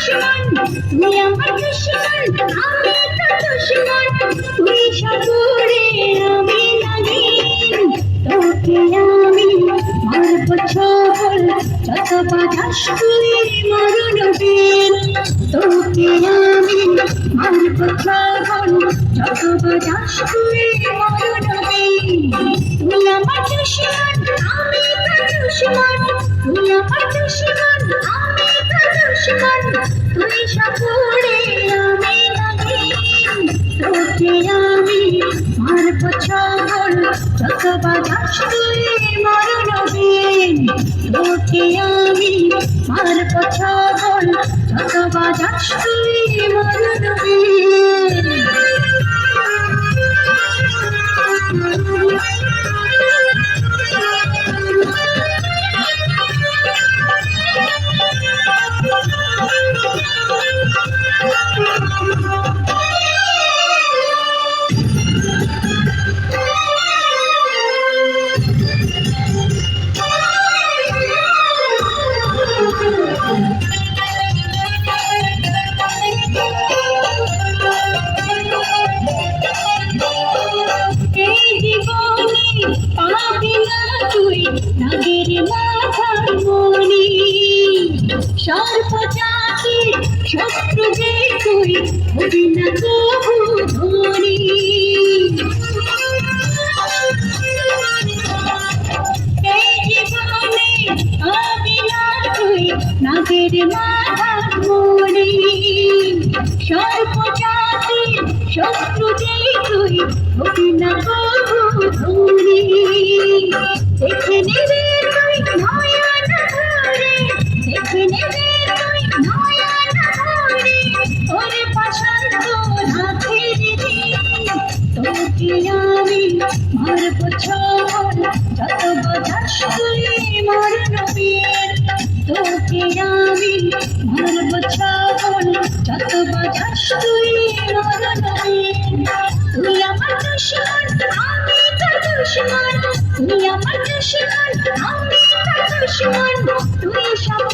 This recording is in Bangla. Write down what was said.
দুশ্মন তুই আমার দুশ্মন আমি তোর দুশ্মন তুই সাগরে আমি নাগিন তোকে আমি মারব ছবল যত বাজাস তুই মরণ বীর তোকে আমি মারব ছবল যত বাজাস তুই মরণ বীর তুই আমার দুশ্মন আমি তোর দুশ্মন তুই আমার দুশ্মন আমি তোর দুশ্মন তুই সাগরে আমি নাগিন তোকে আমি মারব ছবল যত বাজাস তুই মরণ বীর তোকে আমি মারব ছবল যত বাজাস তুই মরণ বীর নাগের মাথার মনি সর্ব জাতির শত্রু যে তুই হবি না তবু ধনী এই জীবনে হবি না তুই নাগের মাথার মনি সর্ব জাতির শত্রু যে তুই হবি না তবু ধনী দেখে নেবে তুই নয়ন ভরে দেখে নেবে তুই নয়ন ভরে ওরে পাশান্ত রাতের দিন তোকে আমি মারব ছবল যত বাজাস তুই মরণ বীর তোকে আমি মারব ছবল যত বাজাস তুই মরণ বীর তুই আমার দুশ্মন আমি তোর দুশ্মন তুই আমার দুশ্মন আমি তোর দুশ্মন তুই সব